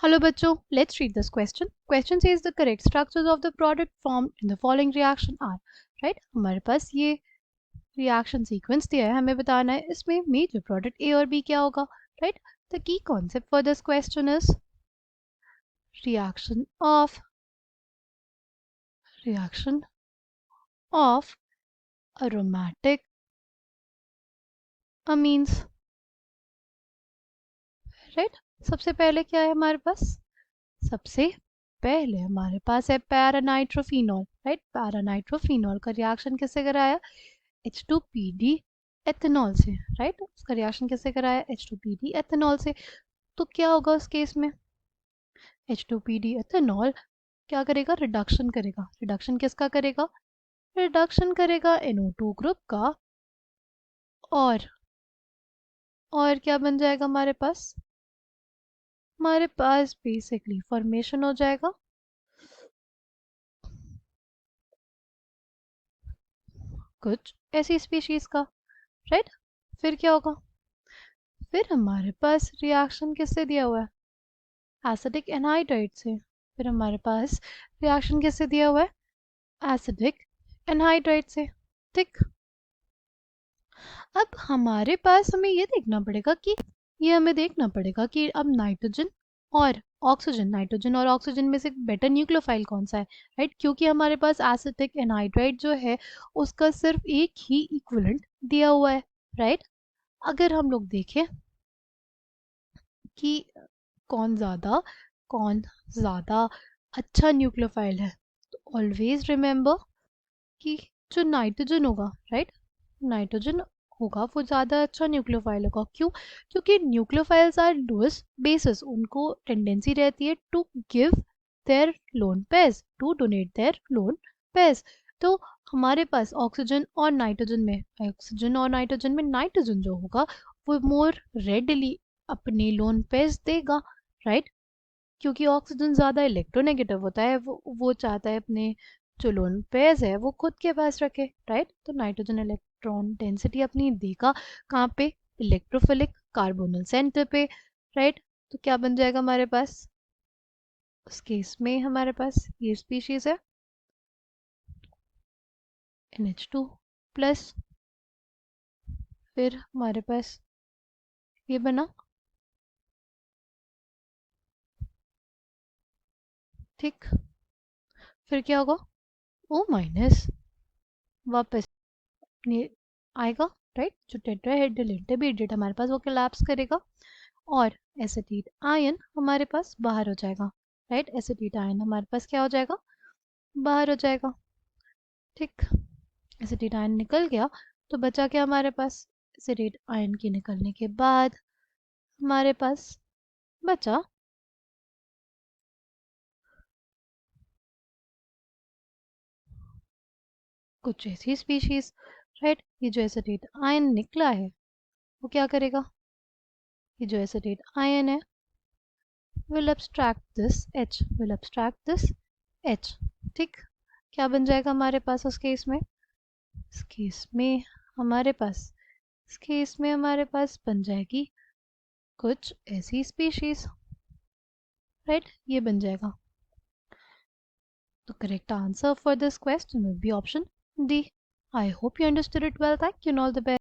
Hello बच्चों, let's read this question. Question says the correct structures of the product formed in the following reaction are. Right? हमारे पास ये reaction sequence दिया है, हमें बताना है इसमें major product A और B क्या होगा. Right? The key concept for this question is reaction of aromatic amines. Right? सबसे पहले क्या है हमारे पास? सबसे पहले हमारे पास है पैरानाइट्रोफिनॉल. राइट, पैरानाइट्रोफिनॉल का रिएक्शन किससे कराया? H2PD एथेनॉल से. राइट, उसका रिएक्शन किससे कराया? H2PD एथेनॉल से. तो क्या होगा उस केस में? H2PD एथेनॉल क्या करेगा? रिडक्शन करेगा. रिडक्शन किसका करेगा? रिडक्शन करेगा NO2 ग्रुप का. और क्या बन जाएगा हमारे पास? हमारे पास बेसिकली फॉर्मेशन हो जाएगा कुछ ऐसी स्पीशीज का. राइट, फिर क्या होगा? फिर हमारे पास रिएक्शन किससे दिया हुआ है? एसिडिक एनहाइड्राइड से. फिर हमारे पास रिएक्शन किससे दिया हुआ है? एसिडिक एनहाइड्राइड से. ठीक, अब हमारे पास हमें ये देखना पड़ेगा कि अब नाइट्रोजन और ऑक्सीजन में से बेटर न्यूक्लियोफाइल कौन सा है. राइट, क्योंकि हमारे पास एसिडिक एनहाइड्राइड जो है उसका सिर्फ एक ही इक्विवेलेंट दिया हुआ है. राइट, अगर हम लोग देखें कि कौन ज़्यादा अच्छा न्यूक्लियोफाइल है, तो ऑलवेज रिमेंबर कि जो नाइट्रोजन होगा, राइट, नाइट्रोजन होगा वो ज़्यादा अच्छा न्यूक्लियोफाइल होगा. क्यों? क्योंकि न्यूक्लियोफाइल्स आर लूज बेसिस. उनको टेंडेंसी रहती है to give their lone pairs, to donate their lone pairs. तो हमारे पास ऑक्सीजन और नाइट्रोजन में नाइट्रोजन जो होगा वो मोर रेडली अपने लोन पेयर्स देगा. राइट, क्योंकि ऑक्सीजन ज़्यादा इलेक्ट्रोनेगेटिव होता है, वो चाहता है अपने जो लोन पेयर्स है वो खुद के पास रखे. राइट, तो नाइट्रोजन इलेक्ट्रॉन डेंसिटी अपनी देगा कहाँ पे? इलेक्ट्रोफिलिक कार्बोनल सेंटर पे. राइट, तो क्या बन जाएगा हमारे पास? उस केस में हमारे पास ये स्पीशीज है NH2 प्लस. फिर हमारे पास ये बना. ठीक, फिर क्या होगा? O माइनस वापस अपने आएगा. राइट, जो टेट्राहेड्रल इंटरमीडिएट हमारे पास वो कोलैप्स करेगा और एसिटेट आयन हमारे पास बाहर हो जाएगा. राइट, एसिटेट आयन हमारे पास क्या हो जाएगा? बाहर हो जाएगा. ठीक, एसिटेट आयन निकल गया तो बचा क्या हमारे पास? एसिटेट आयन के निकलने के बाद हमारे पास बचा कुछ ऐसी स्पीशीज. राइट, ये जो एसिटेट आयन निकला है वो क्या करेगा? ये जो एसिटेट आयन है will abstract this H. ठीक, क्या बन जाएगा हमारे पास उस केस में? इस केस में हमारे पास बन जाएगी कुछ ऐसी स्पीशीज. राइट, ये बन जाएगा. The correct answer for this question will be option D. I hope you understood it well. Thank you and all the best.